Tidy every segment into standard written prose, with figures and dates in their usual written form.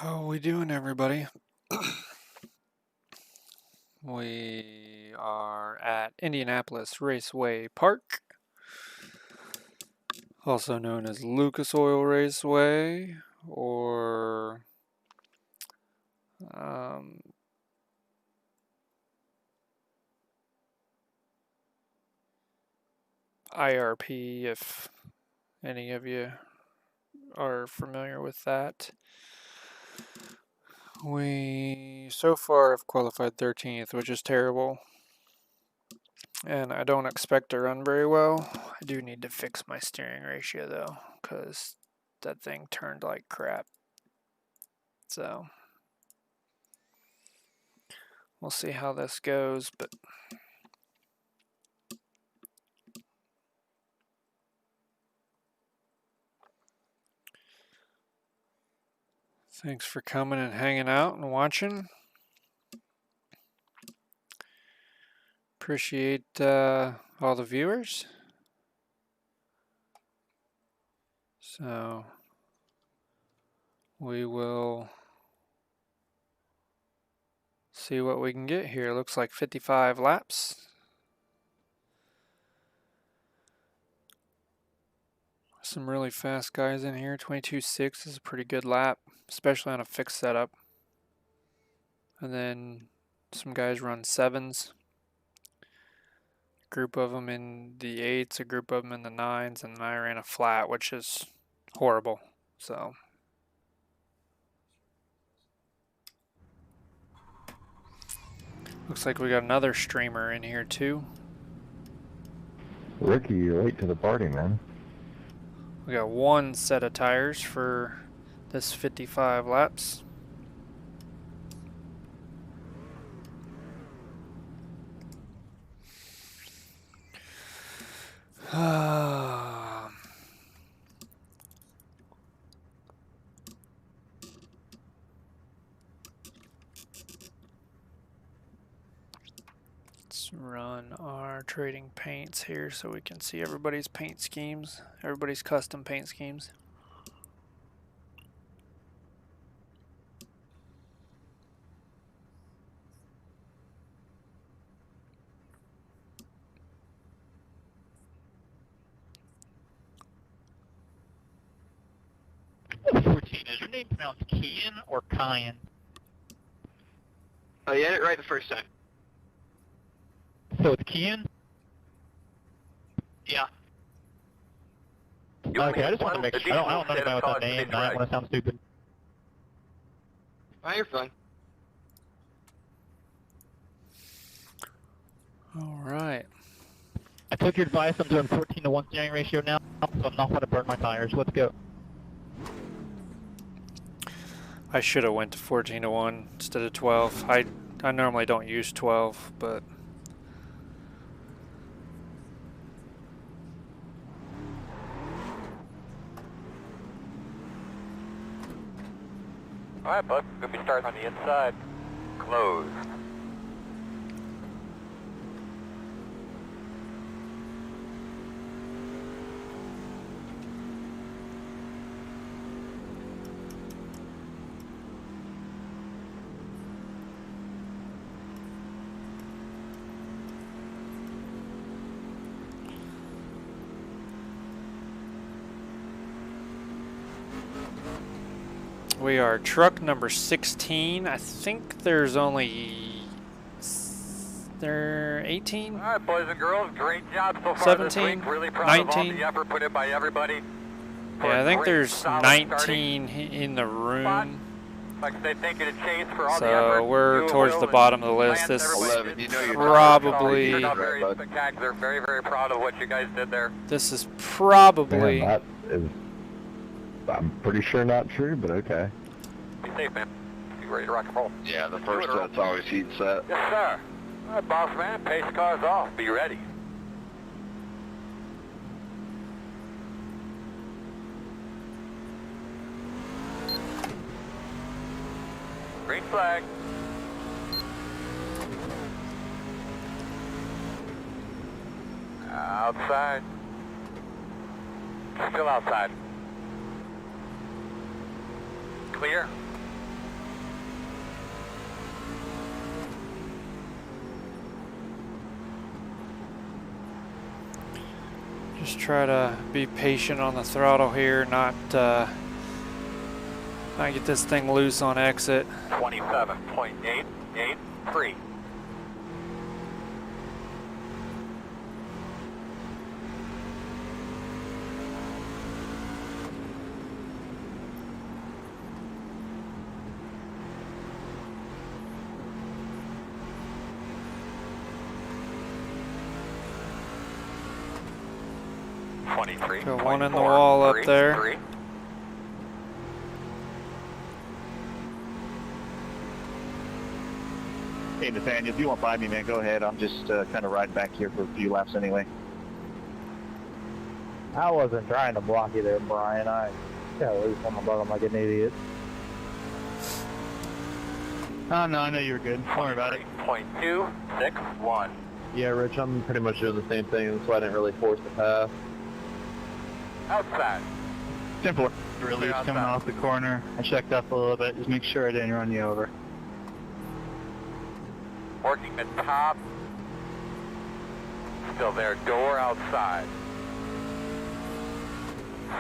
How we doing, everybody? We are at Indianapolis Raceway Park, also known as Lucas Oil Raceway, or IRP, if any of you are familiar with that. We so far have qualified 13th, which is terrible. And I don't expect to run very well. I do need to fix my steering ratio though, because that thing turned like crap. So we'll see how this goes, but thanks for coming and hanging out and watching. Appreciate all the viewers. So we will see what we can get here. Looks like 55 laps. Some really fast guys in here. 22.6 is a pretty good lap, especially on a fixed setup. And then some guys run 7s. Group of them in the 8s, a group of them in the 9s, and I ran a flat, which is horrible. So looks like we got another streamer in here too. Ricky, you're late to the party, man. We got one set of tires for this 55 laps. Let's run our trading paints here so we can see everybody's paint schemes, everybody's custom paint schemes. Is your name pronounced Kian or Kyan? Oh, you had it right the first time. So it's Kian? Yeah. Okay, I just want to make sure. I don't know anything about that name, and I don't want to sound stupid. Oh, you're fine. All right. I took your advice. I'm doing 14-to-1 steering ratio now, so I'm not going to burn my tires. Let's go. I should have went to 14-to-1 instead of 12. I normally don't use 12, but all right, bud. Gonna be starting on the inside. Closed. we are truck number 16. I think there's only 18? All right, boys and girls, great job so far 17, this week. Really proud 19. of all the effort put in by everybody. Yeah, I think Great, there's solid 19 starting in the spot. room. Like I say, thank you to Chase for all the effort. So we're You, towards Will, the and bottom of the list. Lance, This everybody 11, did you know you're probably- turned out very spectacular. Very, very proud of what you guys did there. This is probably Man, that is, I'm pretty sure not true, but okay. Be safe, man. Be ready to rock and roll. Yeah, the first set's always heat set. Yes, sir. All right, boss man, pace cars off. Be ready. Green flag. Outside. Still outside. Clear. Just try to be patient on the throttle here, not get this thing loose on exit. 27.883. Got one in the wall up there. Hey Nathaniel, if you want by me, man, go ahead. I'm just kind of riding back here for a few laps anyway. I wasn't trying to block you there, Brian. I got loose on my bottom like an idiot. Oh, no, I know you were good. Don't worry about it. 0.261. Yeah, Rich, I'm pretty much doing the same thing, so I didn't really force the path. Outside. Simple release coming off the corner. I checked up a little bit. Just make sure I didn't run you over. Working the top. Still there. Door outside.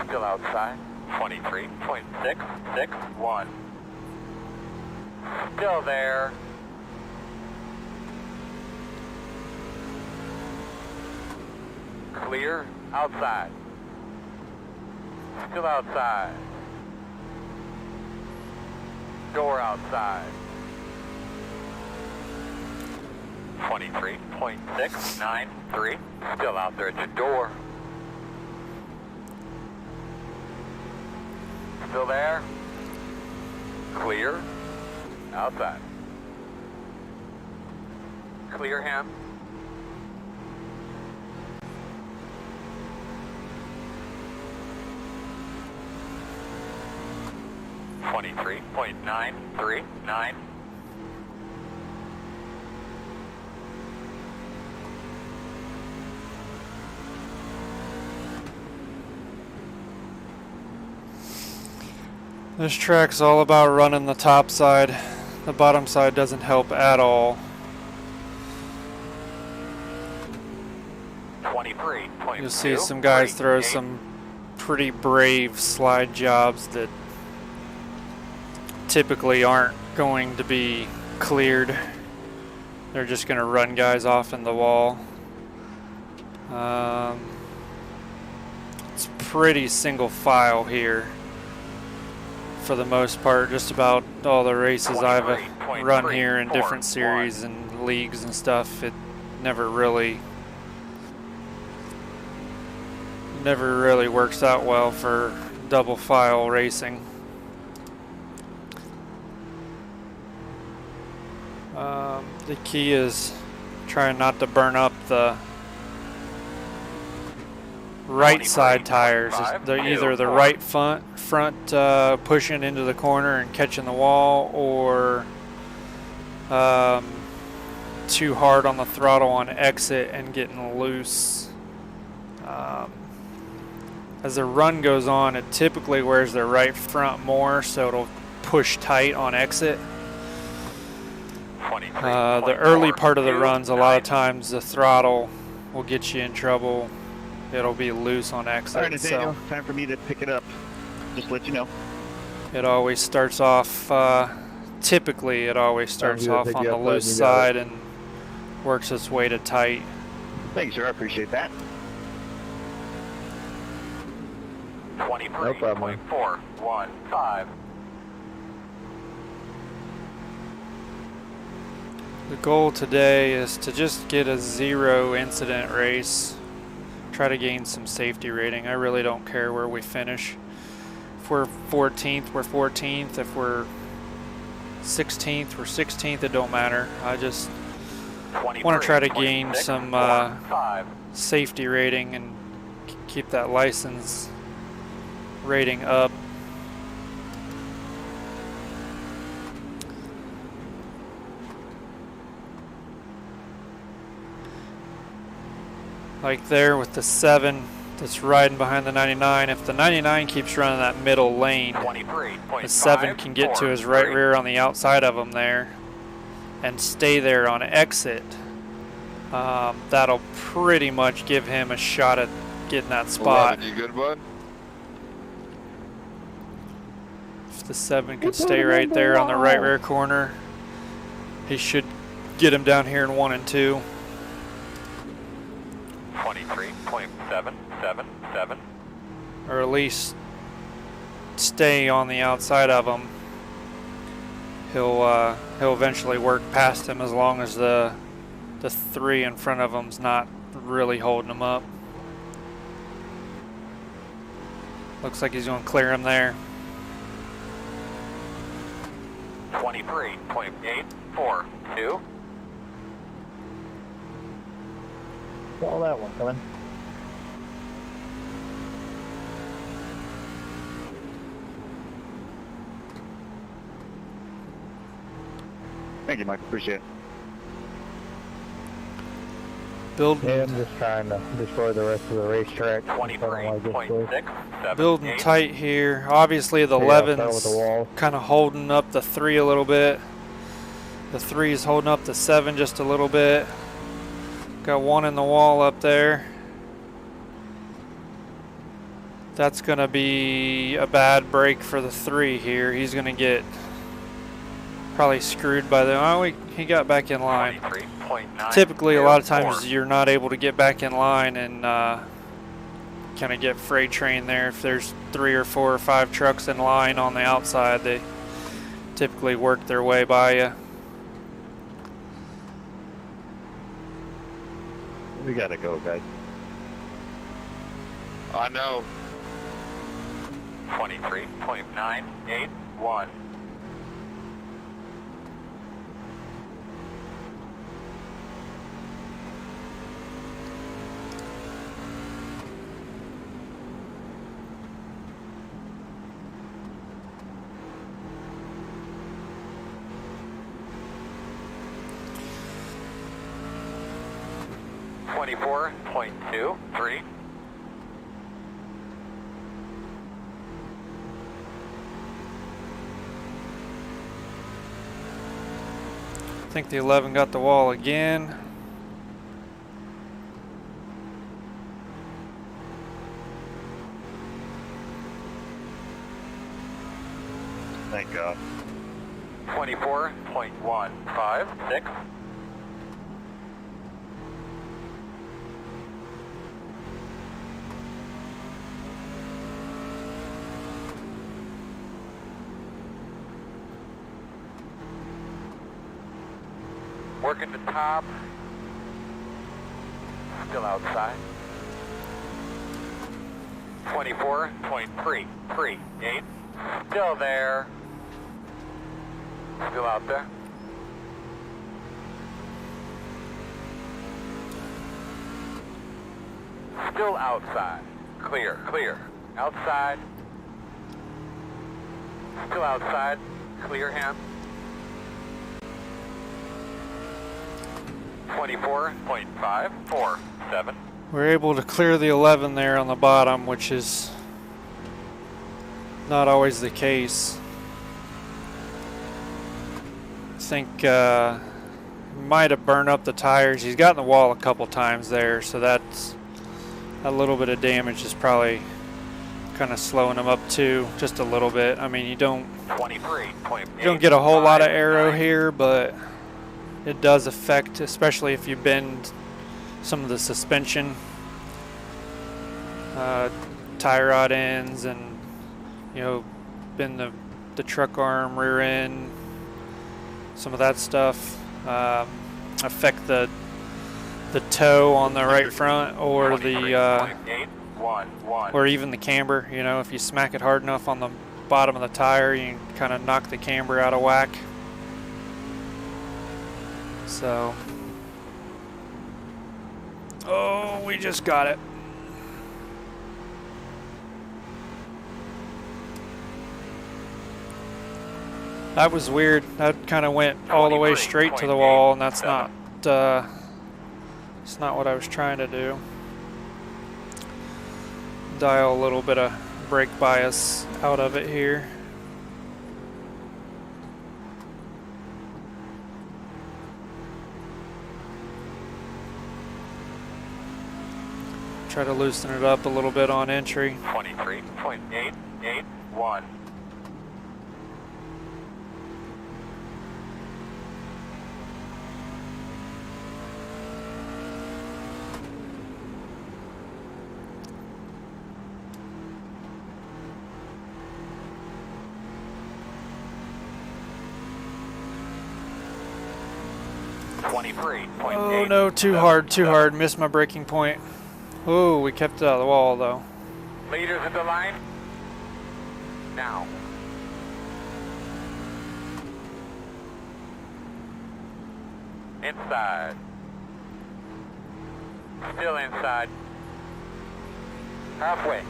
Still outside. 23.661. Still there. Clear. Outside. Still outside. Door outside. 23.693. Still out there at your door. Still there. Clear. Outside. Clear him. .939. This track's all about running the top side. The bottom side doesn't help at all. 23.2. You'll see some guys throw some pretty brave slide jobs that typically aren't going to be cleared. They're just going to run guys off in the wall. It's pretty single file here for the most part. Just about all the races I've run here in different series and leagues and stuff, it never really works out well for double file racing. The key is trying not to burn up the right side tires. They're either the right front pushing into the corner and catching the wall, or too hard on the throttle on exit and getting loose. As the run goes on, it typically wears the right front more, so it'll push tight on exit. The early part of the runs, a lot of times the throttle will get you in trouble. It'll be loose on exit. All right, Nathaniel, time for me to pick it up. Just to let you know. It always starts off, typically it always starts off on the loose side and works its way to tight. Thanks, sir. I appreciate that. 23.415. The goal today is to just get a 0 incident race. Try to gain some safety rating. I really don't care where we finish. If we're 14th, we're 14th. If we're 16th, we're 16th. It don't matter. I just want to try to gain some safety rating and keep that license rating up. Like there with the 7 that's riding behind the 99. If the 99 keeps running that middle lane, the 7 can get to his right rear on the outside of him there and stay there on exit. That'll pretty much give him a shot at get in that spot. 11, you good, bud? If the 7 could stay right there on the right rear corner, he should get him down here in 1 and 2. 23.777. Or at least stay on the outside of him. He'll eventually work past him as long as the 3 in front of him's not really holding him up. Looks like he's going to clear him there. 23.842. Saw that one coming. Thank you, Mike. Appreciate it. Building, Yeah, I'm just trying to destroy the rest of the racetrack. 23.678. building tight here. Obviously the Yeah, 11's start with the wall. kind of holding up the 3 a little bit. The 3 is holding up the 7 just a little bit. Got 1 in the wall up there. That's going to be a bad break for the 3 here. He's going to get probably screwed by the... Oh, he got back in line. 23.904. Typically, a lot of times you're not able to get back in line and kind of get freight train there. If there's 3 or 4 or 5 trucks in line on the outside, they typically work their way by you. We gotta go, guys. I know. 23.981. $24.23. I think the 11 got the wall again. Thank God. 24.156. Working the top. Still outside. 24.338. Still there. Still out there. Still outside. Clear, clear. Outside. Still outside. Clear him. 24.547. We're able to clear the 11 there on the bottom, which is not always the case. I think might have burned up the tires. He's gotten the wall a couple times there, so that's a little bit of damage is probably kind of slowing him up too, just a little bit. I mean, you don't get a whole lot of aero here, but it does affect, especially if you bend some of the suspension, tie rod ends, and bend the truck arm, rear end, some of that stuff. Affect the toe on the right front, or the or even the camber. If you smack it hard enough on the bottom of the tire, you can kind of knock the camber out of whack. So, oh, we just got it. That was weird. That kind of went all the way straight to the wall, and that's not what I was trying to do. Dial a little bit of brake bias out of it here. Try to loosen it up a little bit on entry. 23.881. Oh no, too hard. Missed my braking point. Oh, we kept it out of the wall though. Leaders at the line. Now. Inside. Still inside. Halfway.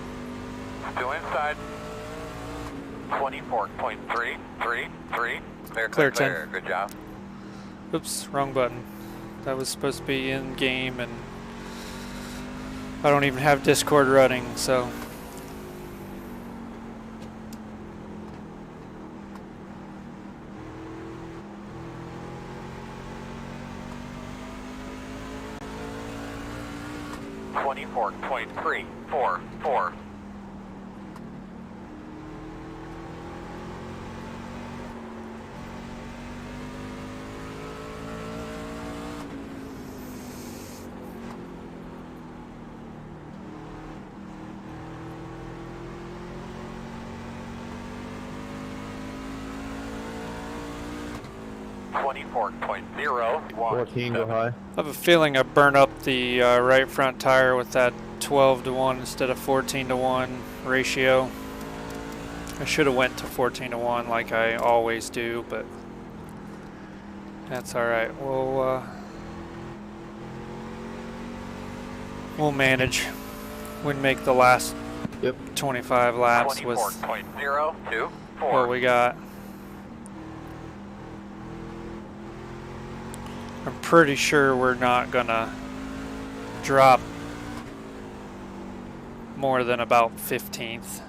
Still inside. 24.333. Clear 10. Good job. Oops, wrong button. That was supposed to be in game, and I don't even have Discord running, so. .344. 24.0. 14, go high. I have a feeling I burned up the right front tire with that 12-to-1 instead of 14-to-1 ratio. I should have went to 14-to-1 like I always do, but that's all right. We'll manage. We can make the last 25 laps with 24.024. what we got. I'm pretty sure we're not gonna drop more than about 15th.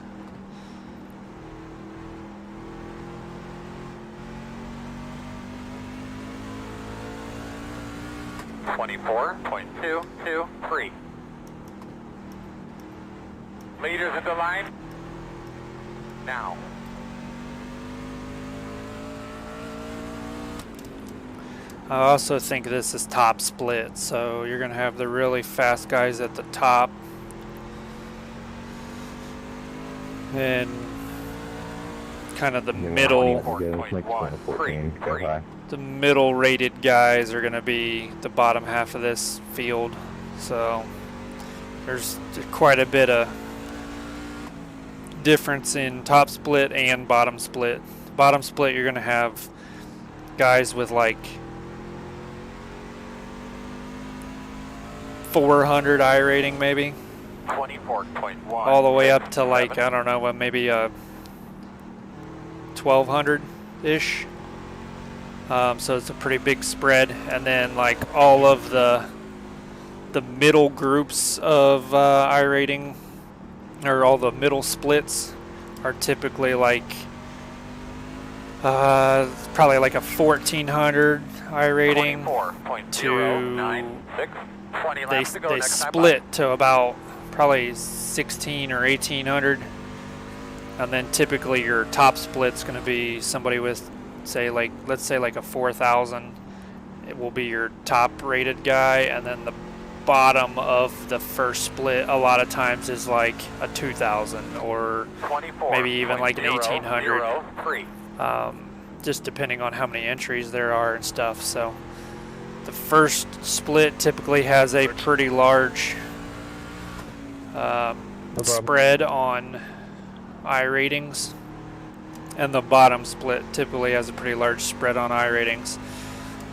.223. Leaders at the line. Now. I also think this is top split, so you're gonna have the really fast guys at the top, and kind of the middle. The middle rated guys are gonna be the bottom half of this field, so there's quite a bit of difference in top split and bottom split. Bottom split, you're gonna have guys with like 400 iRating maybe, 24.1. all the way up to like, I don't know, maybe 1200-ish. So it's a pretty big spread, and then like all of the middle groups of iRating, or all the middle splits, are typically like probably like a 1400 iRating to they split to about probably 16 or 1800, and then typically your top split's going to be somebody with, say, like, let's say like a 4000. It will be your top rated guy, and then the bottom of the first split a lot of times is like a 2000 or maybe even like an 1800, just depending on how many entries there are and stuff. So the first split typically has a pretty large spread on iRatings, and the bottom split typically has a pretty large spread on iRatings.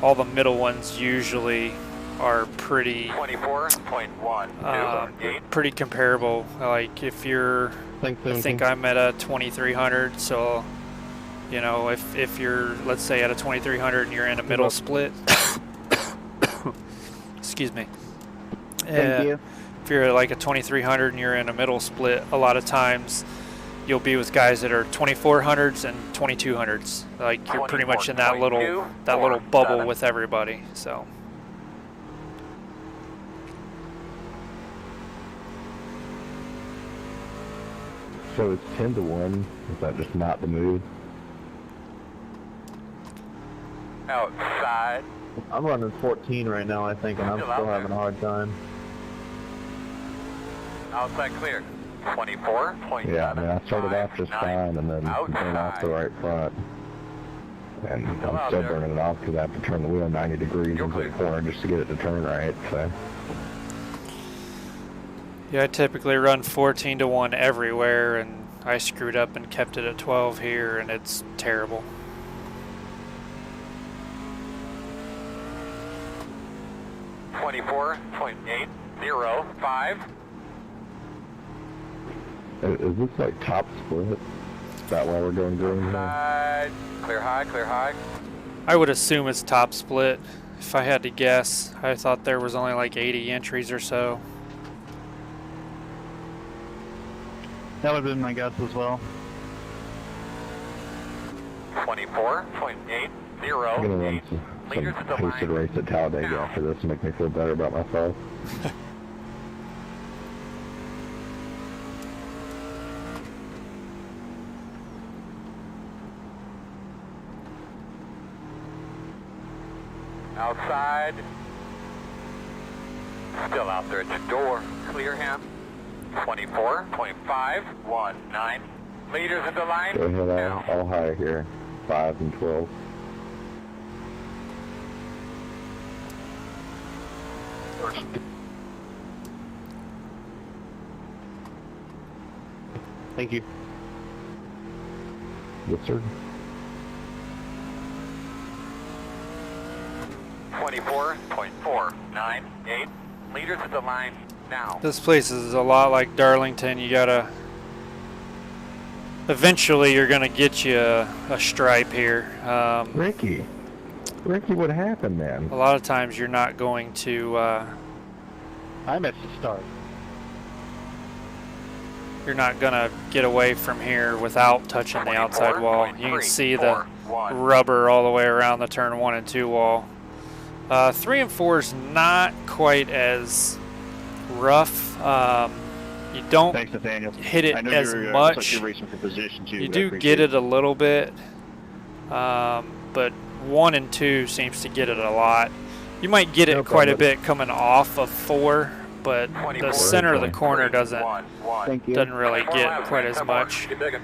All the middle ones usually are pretty 24.1. pretty comparable. Like if you're, I think I'm at a 2300, so you know, if you're, let's say, at a 2300 and you're in a middle split, excuse me. Thank you. If you're at like a 2300 and you're in a middle split, a lot of times you'll be with guys that are 2400s and 2200s. Like you're pretty much in that little bubble with everybody. So So it's 10 to 1. Is that just not the move? Outside. I'm running 14 right now, I think, and I'm Still out still there. having a hard time. Outside clear. 24.7. Yeah, I mean, I started off just fine and then burn off the right front. And Still I'm out still there. burning it off because I have to turn the wheel 90 degrees You're into the clear. corner just to get it to turn right, so. Yeah, I typically run 14 to 1 everywhere, and I screwed up and kept it at 12 here, and it's terrible. $24.805. Is this like top split? Is that why we're going green here? Outside. Clear high, clear high. I would assume it's top split. If I had to guess, I thought there was only like 80 entries or so. That would have been my guess as well. 24.808. I'm gonna run some Leaders at the posted line. race at Talladega Now. after this to make me feel better about myself. Outside. Still out there at the door. Clear him. 24.519. Leaders at the line. Go ahead, Now. all high here. 5 and 12. Thank you. Yes, sir. 24.498. Leaders at the line now. This place is a lot like Darlington. You gotta... Eventually you're gonna get you a stripe here. Ricky, what happened, man? A lot of times you're not going to... I missed the start. you're not gonna get away from here without touching the outside wall. You can see the 24.341. rubber all the way around the turn 1 and 2 wall. 3 and 4 is not quite as rough. You don't Thanks, Nathaniel. hit it I know as you're, looks much. like you're racing for position too. You I do appreciate get it a little bit, but 1 and 2 seems to get it a lot. You might get it No quite a problem. bit coming off of 4, but the center of the corner doesn't Thank you. really get quite as much. Keep digging.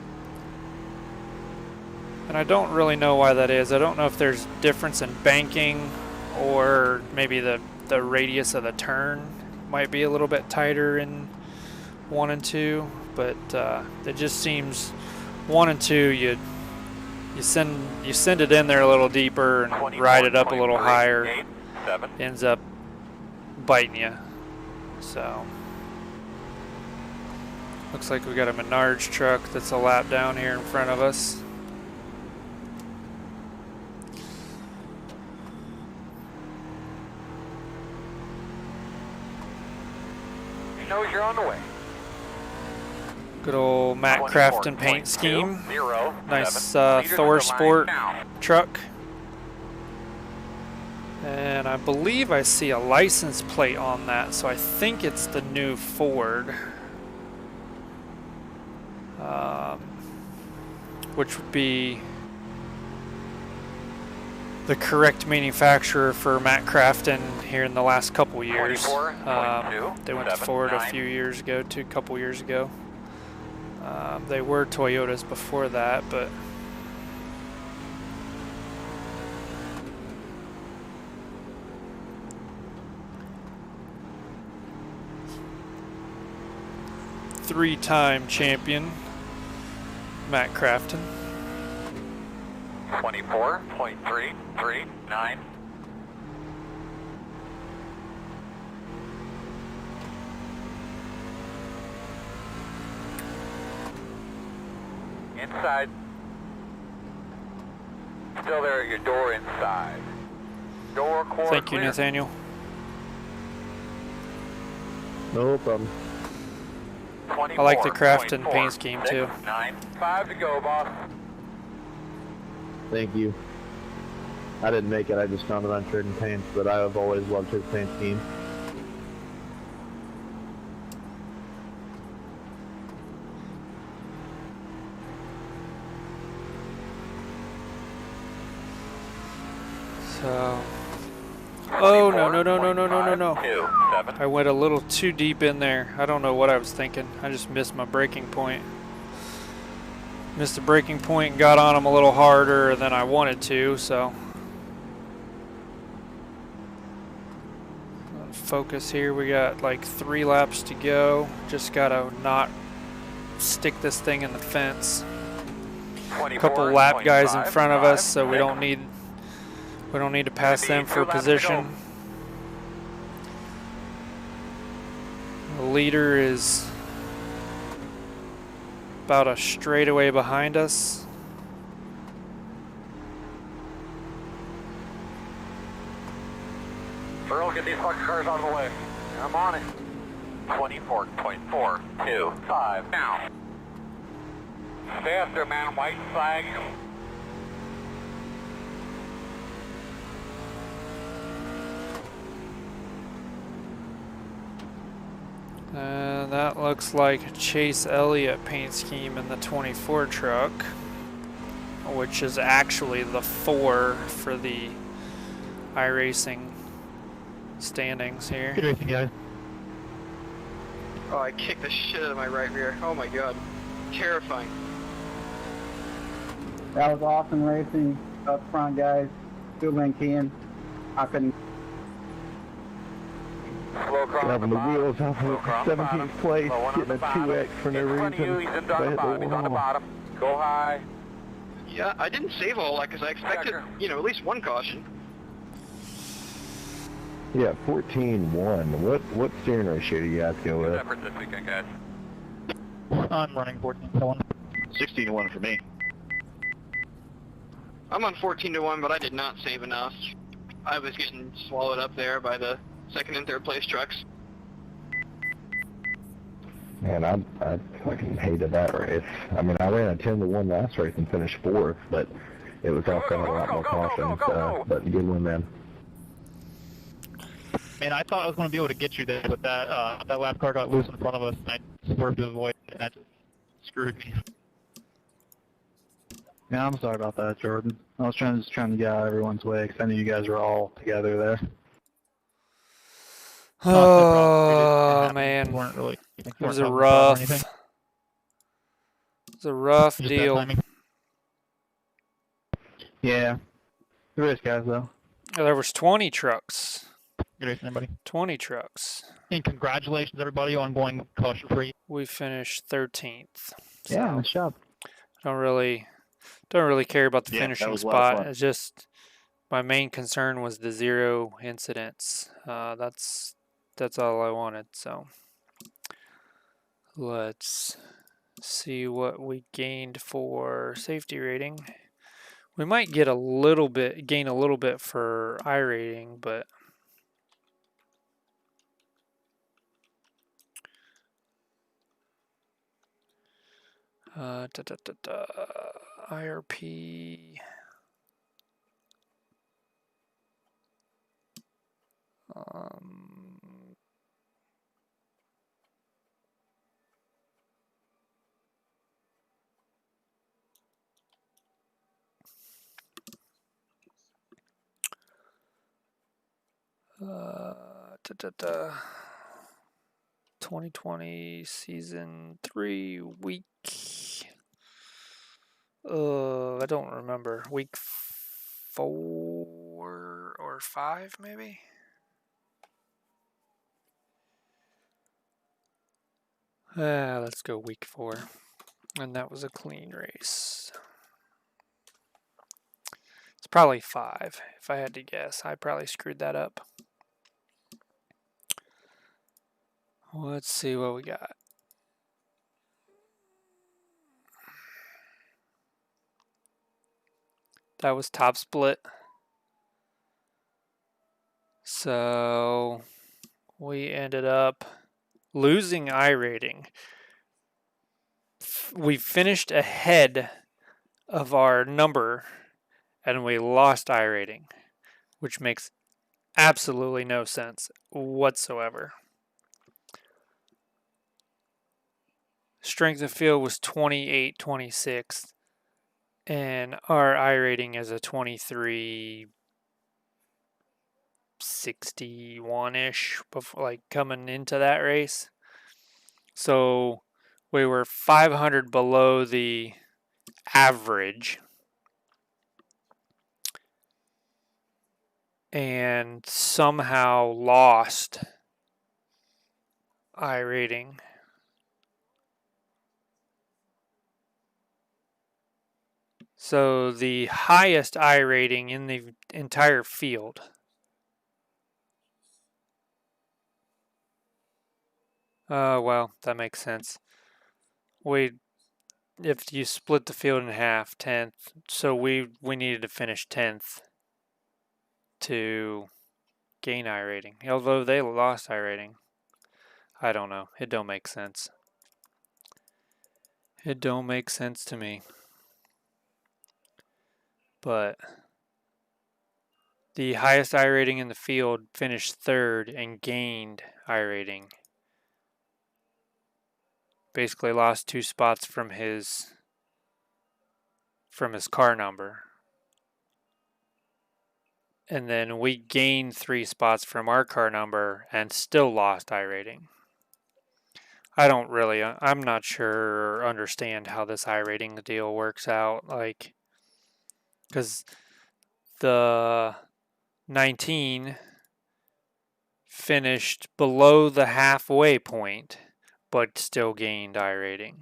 And I don't really know why that is. I don't know if there's difference in banking or maybe the radius of the turn might be a little bit tighter in 1 and 2, but it just seems 1 and 2 you send it in there a little deeper and ride it up a little higher, 24.387. ends up biting you. So looks like we got a Menards truck that's a lap down here in front of us. He knows you're on the way. Good old Matt Crafton paint scheme. 24.207. Nice Leaders at Thor the line Sport now. truck. And I believe I see a license plate on that, so I think it's the new Ford. Which would be the correct manufacturer for Matt Crafton here in the last couple years. 24.279. They went to Ford a few years ago, a couple years ago. They were Toyotas before that, but three-time champion Matt Crafton. 24.339. Inside. Still there at your door inside. Door core Thank you, clear. Nathaniel. No problem. I like the Crafton paint scheme, too. 5 to go, boss. Thank you. I didn't make it, I just found it on Sheridan Paints, but I have always loved his paint scheme. So, oh no. 27. I went a little too deep in there. I don't know what I was thinking. I just missed my braking point. Missed the braking point and got on them a little harder than I wanted to, so. Focus here. We got like 3 laps to go. Just gotta not stick this thing in the fence. A couple lap guys in front of us, so we don't need to pass them for position. The leader is about a straightaway behind us. Earl, get these fucking cars out of the way. I'm on it. 24.425 now. Faster, man. White flag. And that looks like Chase Elliott paint scheme in the 24 truck, which is actually the 4 for the iRacing standings here. Good racing, guys. Oh, I kicked the shit out of my right rear. Oh my god. Terrifying. That was awesome racing up front, guys. Good win, Ken. I couldn't. Slow across Grabbing the bottom. wheels off Slow of across the 17th bottom. place, Slow one on getting the a bottom. 2X for no In front of you, reason. he's on Right the at the bottom. He's on the wall. bottom. Go high. Yeah, I didn't save all that because I expected, Checker. at least one caution. Yeah, 14-1. What steering ratio do you guys go Good with? effort this weekend, guys. I'm running 14-1. 16-1 for me. I'm on 14-1, but I did not save enough. I was getting swallowed up there by the second and third place trucks. Man, I fucking hated that race. I mean, I ran a 10-1 last race and finished 4th, but it was also had a lot more cautions. But good one, man. Man, I thought I was going to be able to get you there, but that lap car got loose in front of us, and I swerved to avoid it, and that just screwed me. Yeah, I'm sorry about that, Jordan. I was just trying to get out of everyone's way because I knew you guys were all together there. Oh man, Weren't really, it was a rough Just bad deal. timing. Yeah. Good race, guys, though. There was 20 trucks. Good racing, everybody. 20 trucks. And congratulations, everybody, on going caution-free. We finished 13th. Yeah, So nice job. don't really care about the Yeah, that finishing was a lot of spot. fun. It's just my main concern was the 0 incidents. That's all I wanted. So let's see what we gained for safety rating. We might gain a little bit for iRating, but IRP. Uh, 2020 season 3 week. I don't remember. Week 4 or 5, maybe. Let's go week 4, and that was a clean race. It's probably 5, if I had to guess. I probably screwed that up. Let's see what we got. That was top split. So we ended up losing iRating. We finished ahead of our number and we lost iRating, which makes absolutely no sense whatsoever. Strength of field was 28-26, and our iRating is a 23 561-ish before, like coming into that race. So we were 500 below the average. And somehow lost iRating. So the highest iRating in the entire field well, that makes sense. If you split the field in half, 10th, so we needed to finish 10th to gain iRating. Although they lost iRating. I don't know. It don't make sense. It don't make sense to me. But the highest iRating in the field finished 3rd and gained iRating. Basically lost 2 spots from his car number. And then we gained 3 spots from our car number and still lost iRating. I'm not sure or understand how this iRating deal works out. Like, because the 19 finished below the halfway point, but still gained iRating.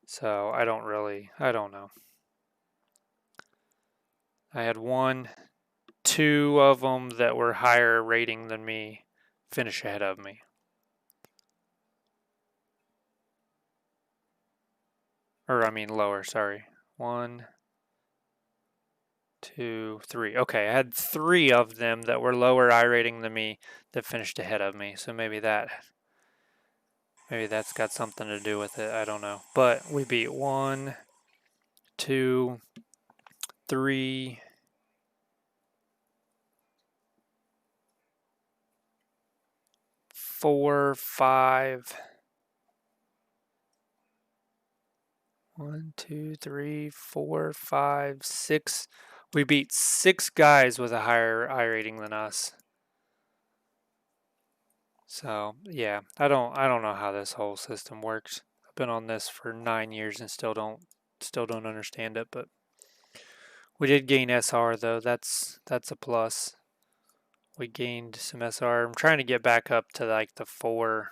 So I don't know. I had 2 of them that were higher rating than me finish ahead of me. Or I mean lower, sorry. 1, 2, 3. Okay, I had 3 of them that were lower iRating than me that finished ahead of me. So maybe that's got something to do with it. I don't know. But we beat 1, 2, 3, 4, 5. 1, 2, 3, 4, 5, 6. We beat 6 guys with a higher iRating than us. So yeah, I don't know how this whole system works. I've been on this for 9 years and still don't understand it. But we did gain SR though. That's a plus. We gained some SR. I'm trying to get back up to like the 4,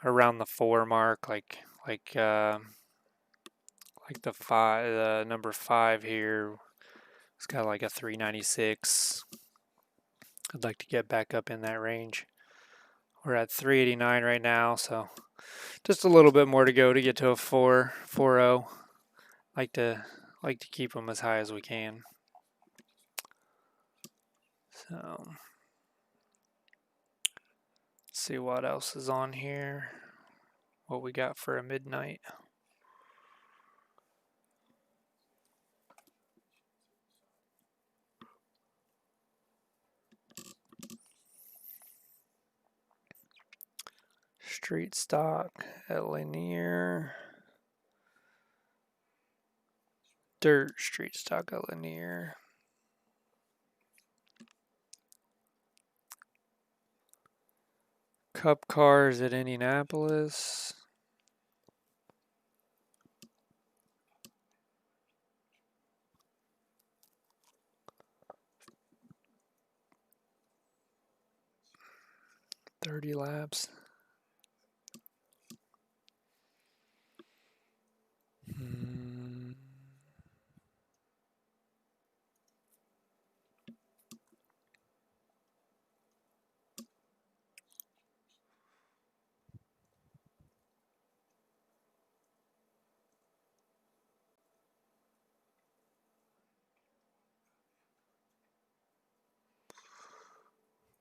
around the 4 mark, like the 5, the number 5 here. It's got like a 396. I'd like to get back up in that range. We're at 389 right now, so just a little bit more to go to get to a 4.0. Like to keep them as high as we can. So let's see what else is on here. What we got for a midnight. Street stock at Linear. Dirt street stock at Linear. Cup cars at Indianapolis. $30 laps.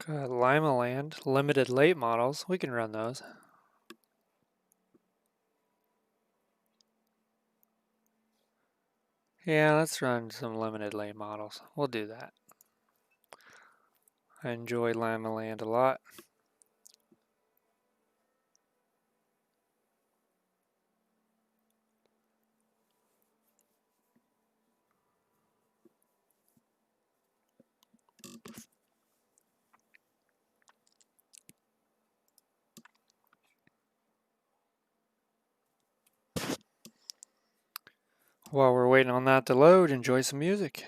Got Lima Land, limited late models. We can run those. Yeah, let's run some limited late models. We'll do that. I enjoy Lima Land a lot. While we're waiting on that to load, enjoy some music.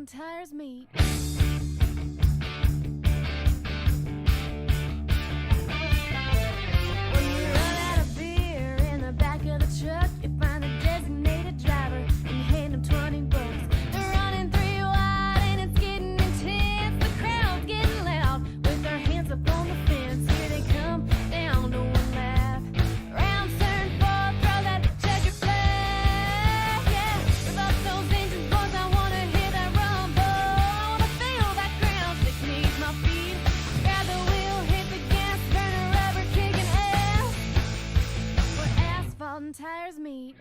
Tires meet. When you run out of beer in the back of the truck, you find a designated driver and you hand him $20. They're running 3 wide and it's getting intense. The crowd's getting loud with their hands up on the fence. Here they come down to one lap. Round turn 4, throw that checker flag. Yeah, rev up those engines, boys. I wanna hear that rumble. I wanna feel that ground stick beneath my feet. Grab the wheel, hit the gas, burn a rubber, kicking ass. Where asphalt and tires meet.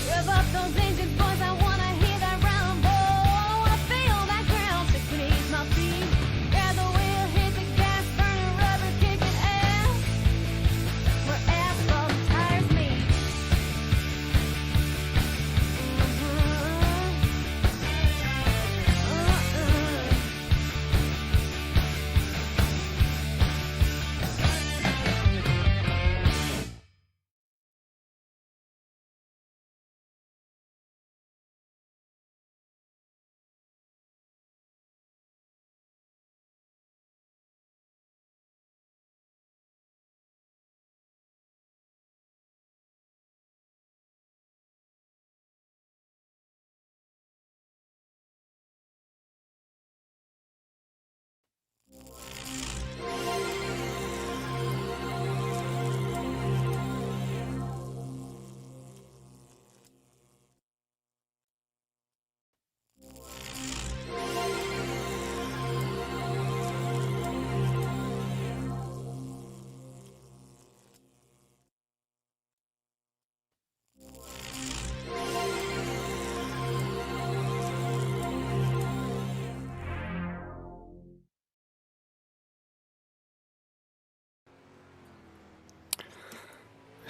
Rev up those engines, boys. I wanna hear that rumble. I wanna feel that ground stick beneath my feet. Grab the wheel, hit the gas, burn a rubber, kicking ass. Where asphalt and tires meet.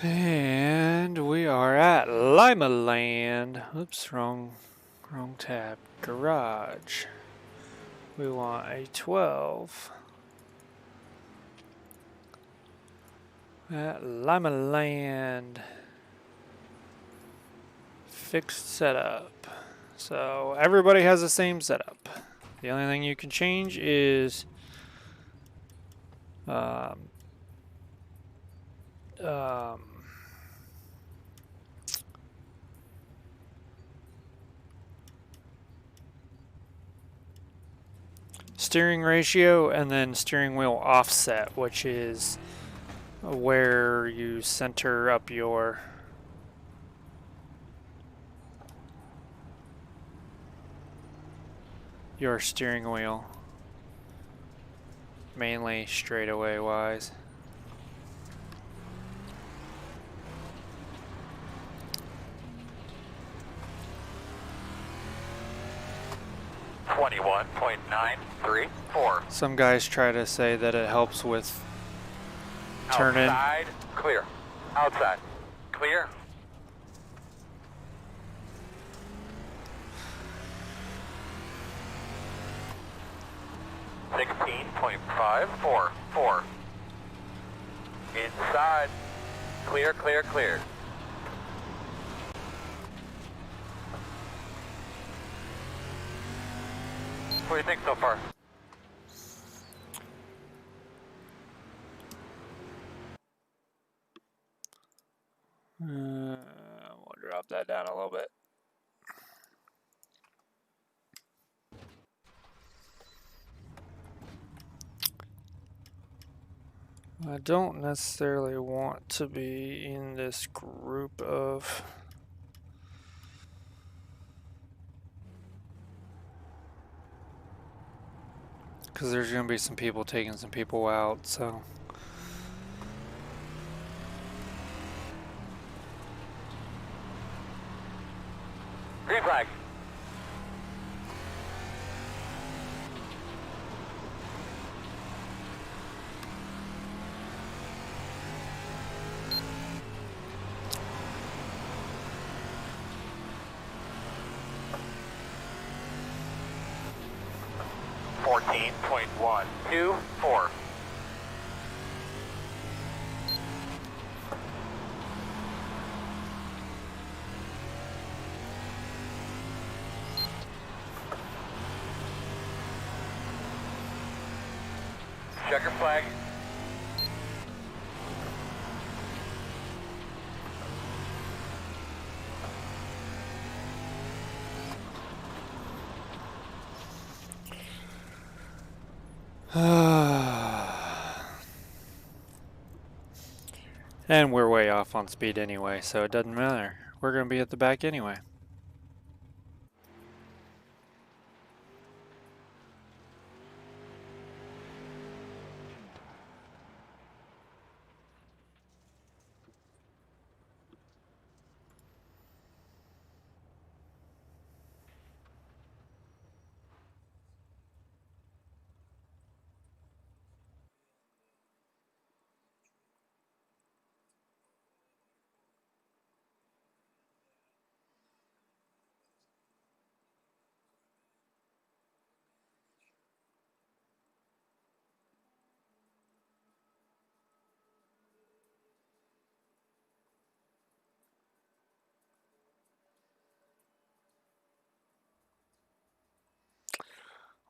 And we are at Lima Land. Oops, wrong tab. Garage. We want a 12. At Lima Land. Fixed setup. So everybody has the same setup. The only thing you can change is steering ratio and then steering wheel offset, which is where you center up your steering wheel, mainly straightaway wise. 21.934. Some guys try to say that it helps with turning. Outside, clear. Outside, clear. .544. Inside, clear, clear, clear. What do you think so far? We'll drop that down a little bit. I don't necessarily want to be in this group of... because there's going to be some people taking some people out, so... Green flag. .124. Checker flag. And we're way off on speed anyway, so it doesn't matter. We're going to be at the back anyway.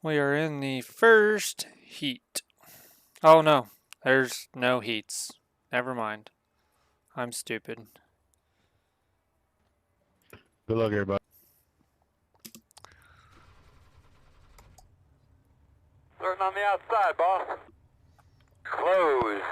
We are in the first heat. Oh no, there's no heats. Never mind. I'm stupid. Good luck, everybody. Starting on the outside, boss. Closed.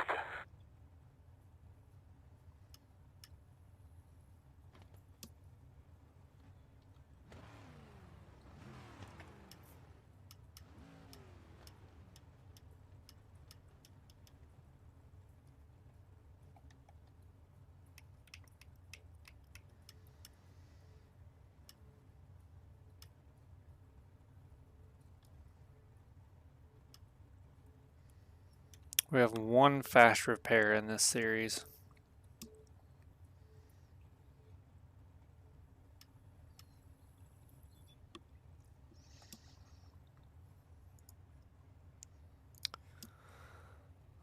We have one fast repair in this series.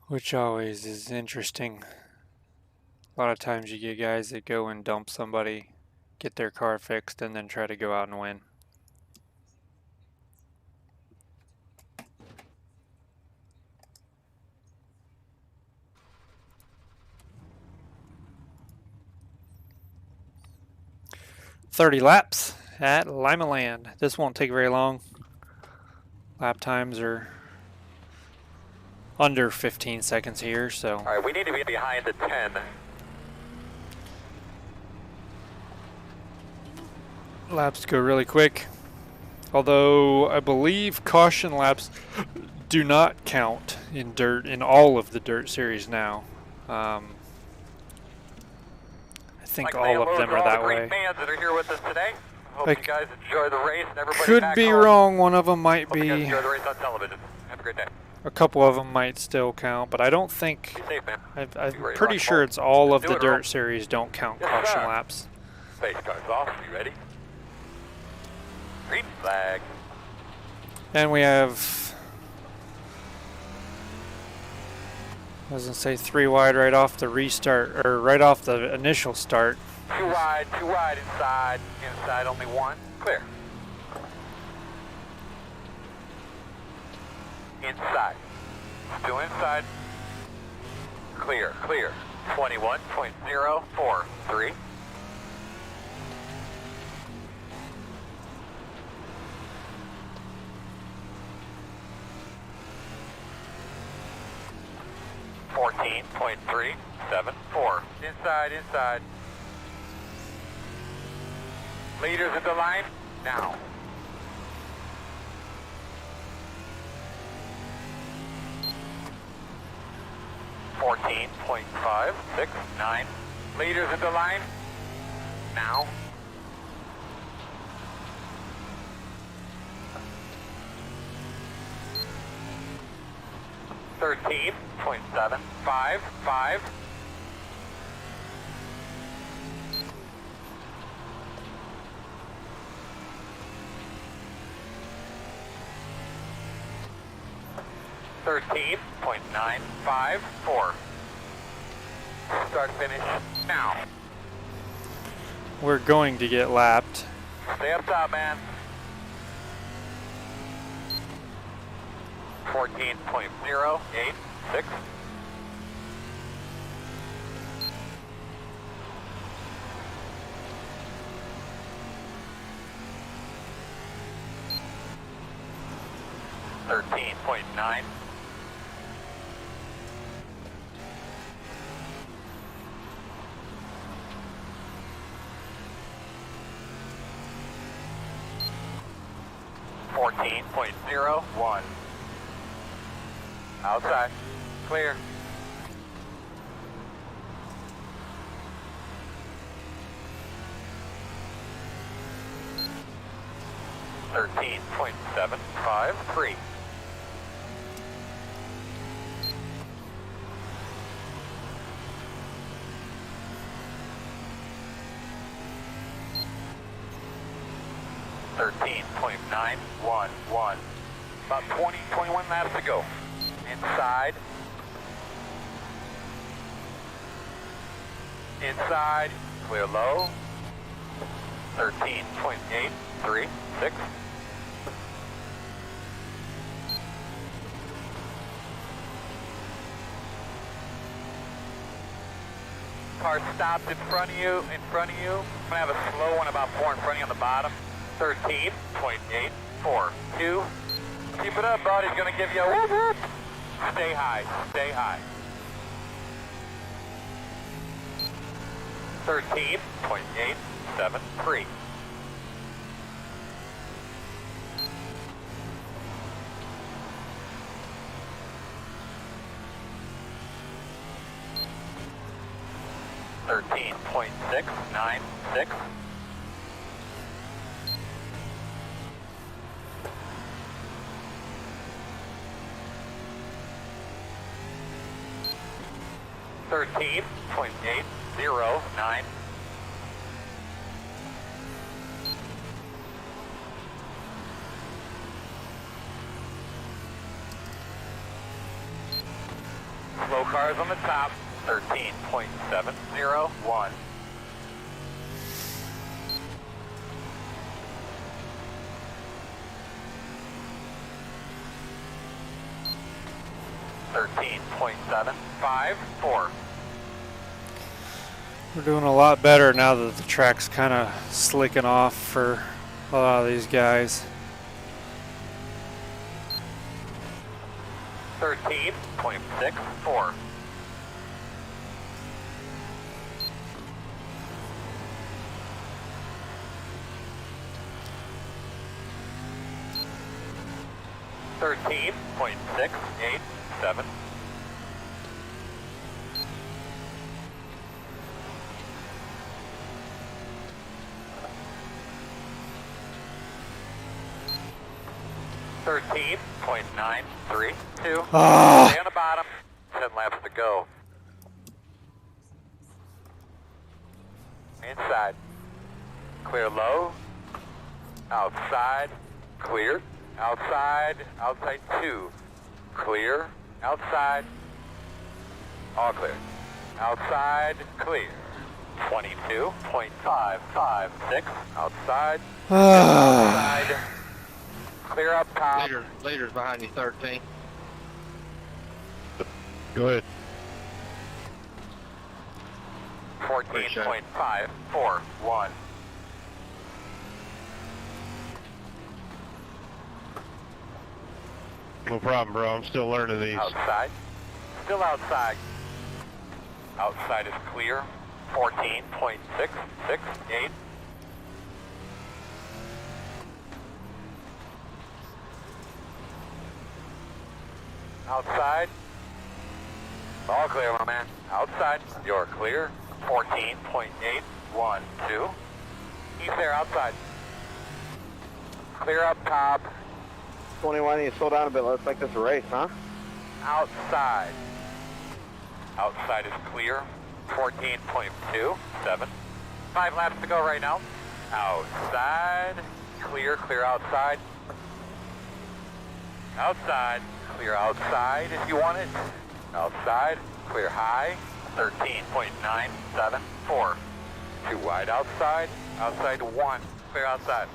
Which always is interesting. A lot of times you get guys that go and dump somebody, get their car fixed, and then try to go out and win. "30 laps at Lima Land." This won't take very long. Lap times are under 15 seconds here, so. All right, we need to be behind the 10. Laps go really quick. Although I believe caution laps do not count in dirt, in all of the dirt series now. I think all of them are that way. Fans that are here with us today. Hope I you guys enjoy the race and everybody could back be home. wrong. One of them might Hope you guys be. enjoy the race on television. Have a great day. A couple of them might still count, but I don't think. Be safe, man. I'm Be ready to pretty rock sure home. it's all Let's of do the it, Earl. dirt series don't count Yes, caution sir. laps. Pace cars off. You ready? Green flag. And we have. I was gonna say 3 wide right off the restart, or right off the initial start. Too wide inside. Inside only one. Clear. Inside. Still inside. Clear. 21.043. .374. Inside. Leaders at the line, now. .569. Leaders at the line, now. .755. .954. Start finish now. We're going to get lapped. Stay up top, man. 14.086. .13.9. .14.01. Outside. Clear. .13.753. .13.911. About 21 laps to go. Inside. Clear low. 13.836. Car stopped in front of you. I'm gonna have a slow one about 4 in front of you on the bottom. 13.842. Keep it up, bud. He's gonna give you a whoop whoop. Stay high. 13.873. .696. .13.809. Slow cars on the top. 13.701. .754. We're doing a lot better now that the track's kind of slicking off for a lot of these guys. 13.64. .13.687. 14.932. Ah. Stay on the bottom. 10 laps to go. Inside. Clear low. Outside. Clear. Outside. Outside 2. Clear. Outside. All clear. Outside. Clear. 22.556. Outside. Outside. Clear up top. Leader's behind you, 13. Go ahead. 14.541. No problem, bro. I'm still learning these. Outside. Still outside. Outside is clear. 14.668. Outside. All clear, my man. Outside. You're clear. 14.812. He's there outside. Clear up top. 21, you slow down a bit. Let's make this a race, huh? Outside. Outside is clear. 14.27. 5 laps to go right now. Outside. Clear, clear outside. Outside. Clear outside if you want it. Outside. Clear high. 13.974. Too wide outside. Outside 1. Clear outside.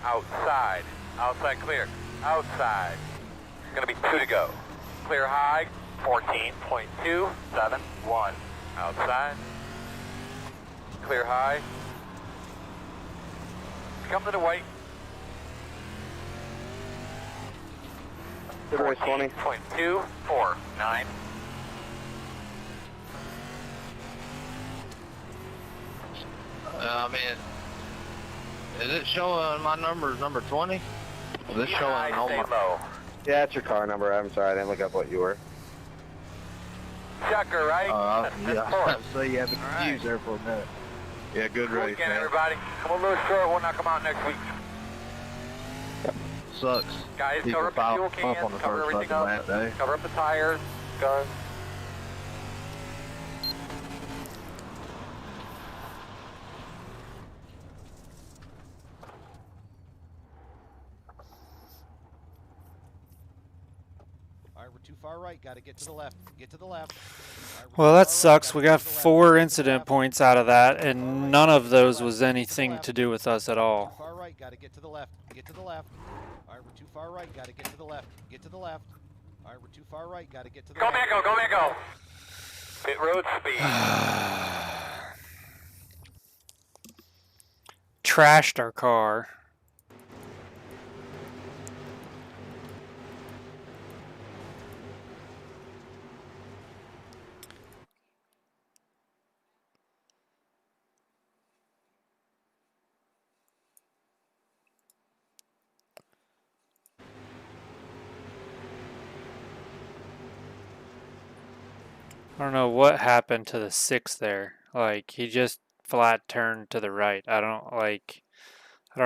Outside. Outside clear. Outside. Gonna be 2 to go. Clear high. 14.271. Outside. Clear high. Come to the white. Good race, 20. 14.249. Man, is it showing my number is number 20? Is this showing High, on stay my... low. Yeah, it's your car number. I'm sorry, I didn't look up what you were. Checker, right? Yeah. Four. So you had me confused there for a minute. Yeah, good Cool race, again, man. everybody. Come a little short. We'll knock them out next week. Sucks. Guys, People cover up the pile fuel up cans, on the cover first everything fucking up, lap day. cover up the tires, guns. Alright, we're too far right. Got to get to the left. Get to the left. Well, that sucks. We got 4 incident points out of that, and none of those was anything to do with us at all. Too far right. Got to get to the left. Get to the left. Alright, we're too far right. Got to get to the left. Get to the left. Alright, we're too far right. Got to get to the Go, left. Mako, go, Mako. Pit road speed. Trashed our car. I don't know what happened to the 6 there. Like, he just flat turned to the right. I don't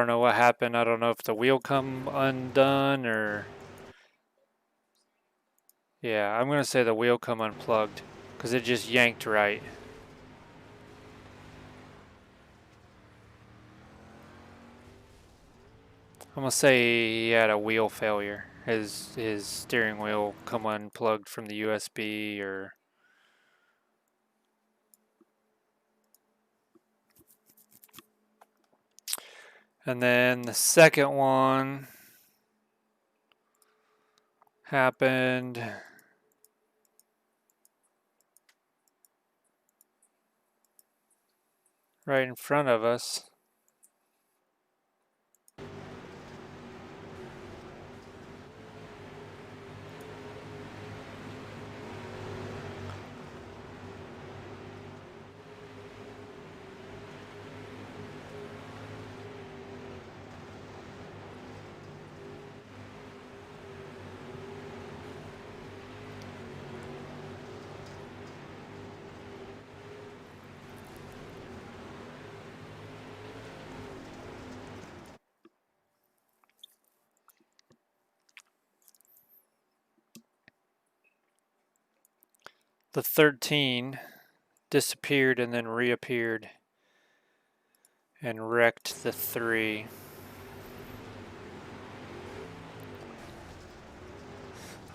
know what happened. I don't know if the wheel come undone or... Yeah, I'm going to say the wheel come unplugged because it just yanked right. I'm going to say he had a wheel failure. His steering wheel come unplugged from the USB or... And then the second one happened right in front of us. the 13 disappeared and then reappeared and wrecked the 3.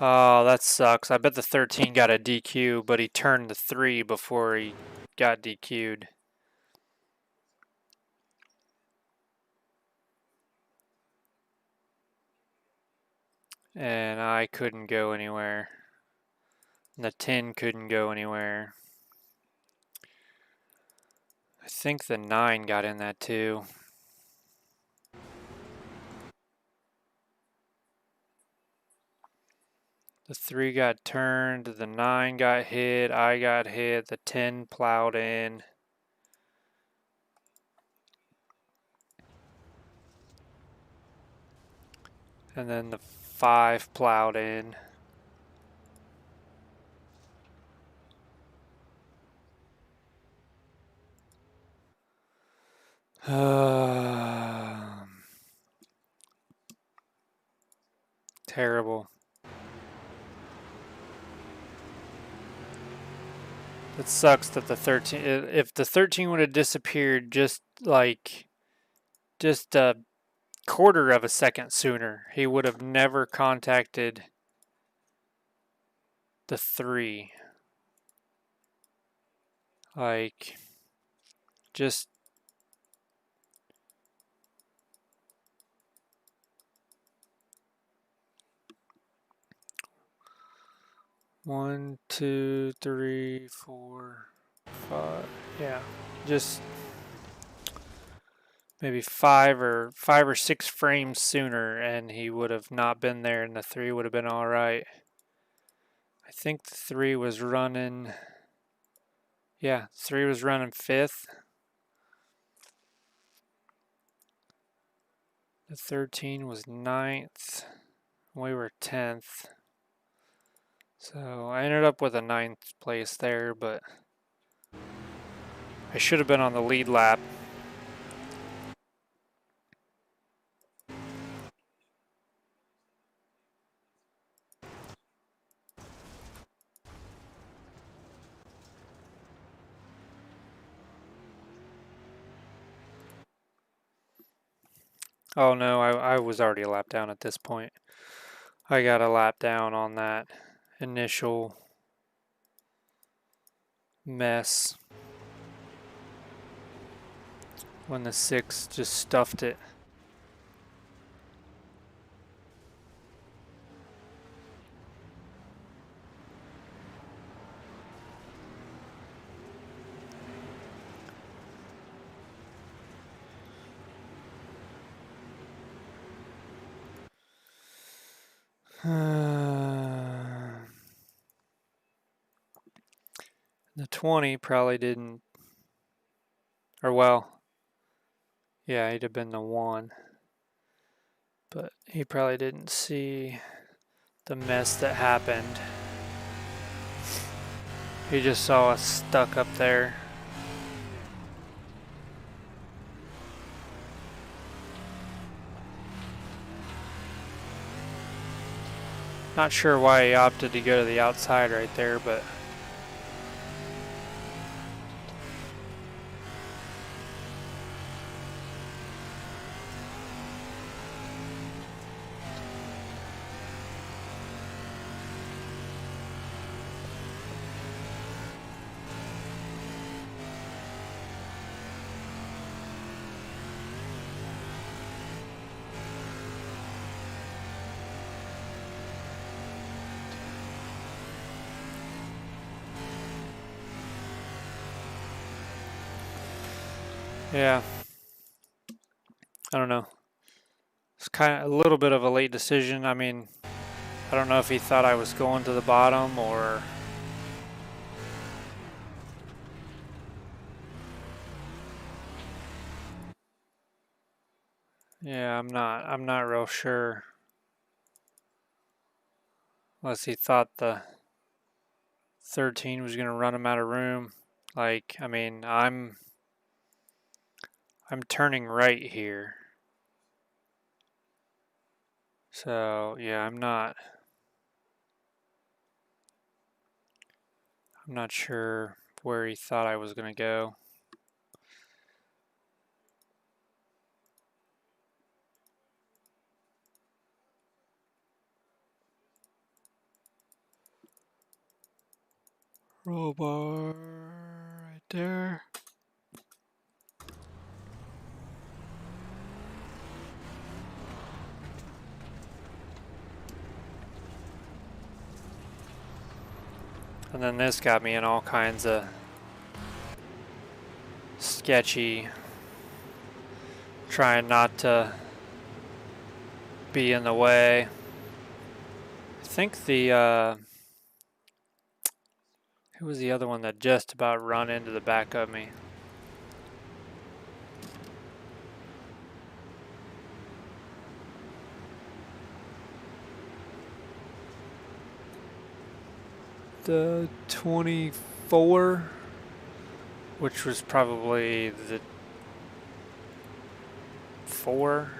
Oh, that sucks. I bet the 13 got a DQ, but he turned the 3 before he got DQ'd. And I couldn't go anywhere. And the 10 couldn't go anywhere. I think the 9 got in that too. The 3 got turned, the 9 got hit, I got hit, the 10 plowed in. And then the 5 plowed in. Terrible. It sucks that the 13, if the 13 would have disappeared just a quarter of a second sooner, he would have never contacted the 3. Like, just one, two, three, 4, 5. Yeah, just maybe 5 or 6 frames sooner, and he would have not been there, and the 3 would have been all right. I think the 3 was running. Yeah, 3 was running 5th. The 13 was 9th. We were 10th. So I ended up with a 9th place there, but I should have been on the lead lap. Oh no, I was already a lap down at this point. I got a lap down on that initial mess when the 6 just stuffed it. The 20 probably didn't, or well, yeah, he'd have been the 1. But he probably didn't see the mess that happened. He just saw us stuck up there. Not sure why he opted to go to the outside right there, but yeah, I don't know. It's kind of a little bit of a late decision. I mean, I don't know if he thought I was going to the bottom or yeah, I'm not real sure. Unless he thought the 13 was going to run him out of room. Like, I mean, I'm turning right here. So, yeah, I'm not I'm not sure where he thought I was going to go. Roll bar right there. And then this got me in all kinds of sketchy, trying not to be in the way. I think the, who was the other one that just about run into the back of me? The 24, which was probably the 4.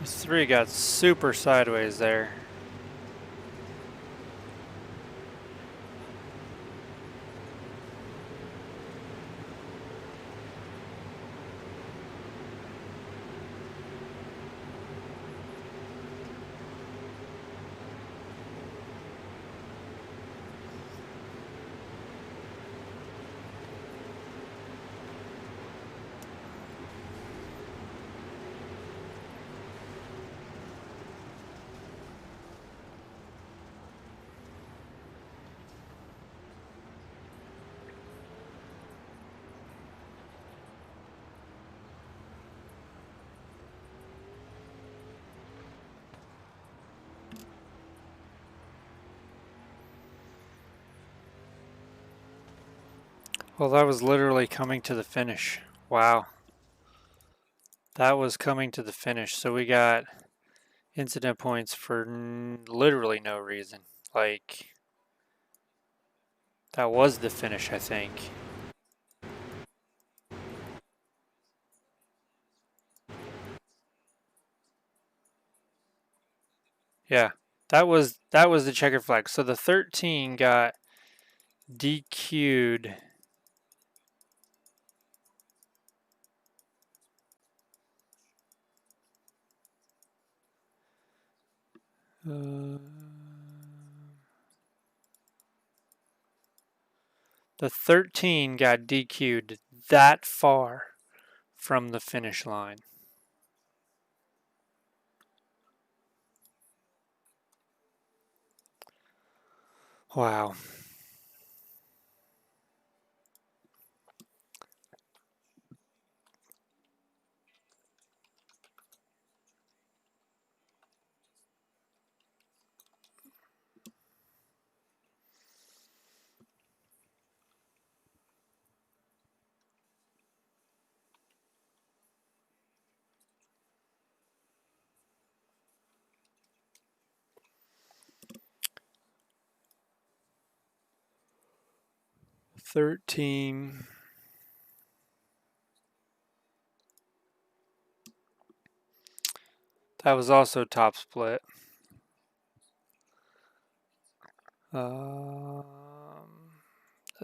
These 3 got super sideways there. Well, that was literally coming to the finish. Wow. That was coming to the finish. So we got incident points for literally no reason. Like, that was the finish, I think. Yeah, that was the checkered flag. So the 13 got DQ'd. The 13 got DQ'd that far from the finish line. Wow. $13. That was also top split. The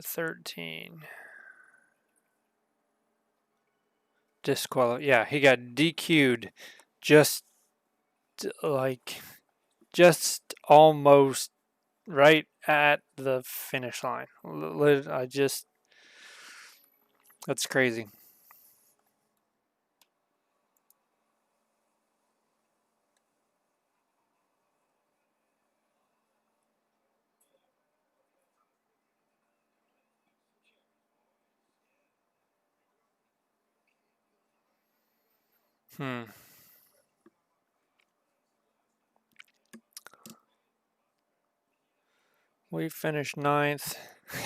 13. Yeah, he got DQ'd just just almost right at the finish line. That's crazy. We finished 9th.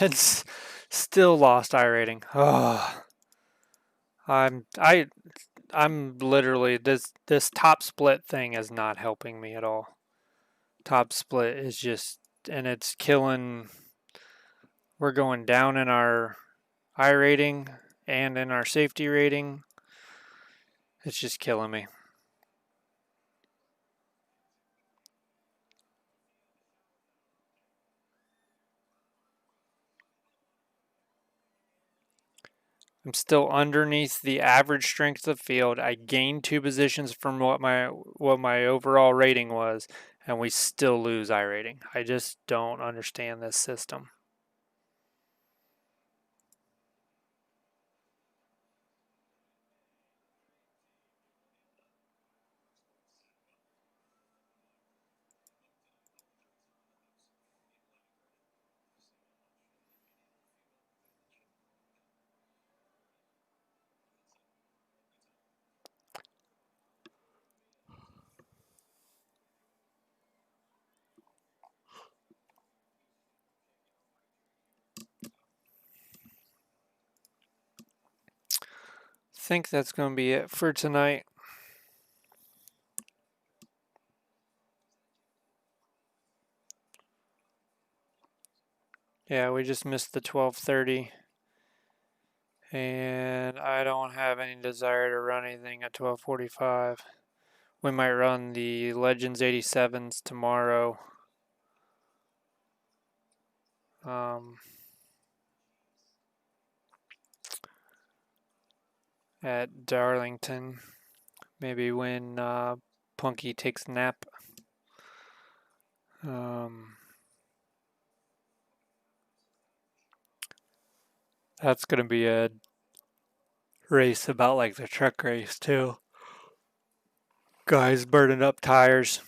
It's still lost iRating. Oh, I'm literally this top split thing is not helping me at all. Top split is just, and it's killing. We're going down in our iRating and in our safety rating. It's just killing me. I'm still underneath the average strength of the field. I gained 2 positions from what my overall rating was, and we still lose iRating. I just don't understand this system. I think that's going to be it for tonight. Yeah, we just missed the 12:30. And I don't have any desire to run anything at 12:45. We might run the Legends 87s tomorrow. At Darlington. Maybe when Punky takes a nap. That's going to be a race about like the truck race too. Guys burning up tires.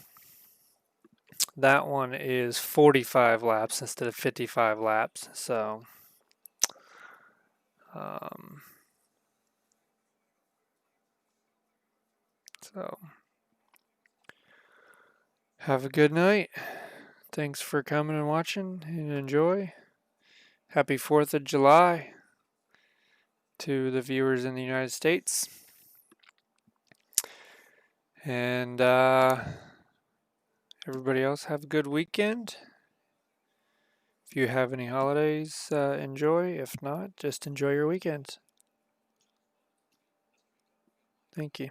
That one is 45 laps instead of 55 laps. So have a good night. Thanks for coming and watching, and enjoy. Happy 4th of July to the viewers in the United States. And everybody else have a good weekend. If you have any holidays, enjoy. If not, just enjoy your weekends. Thank you.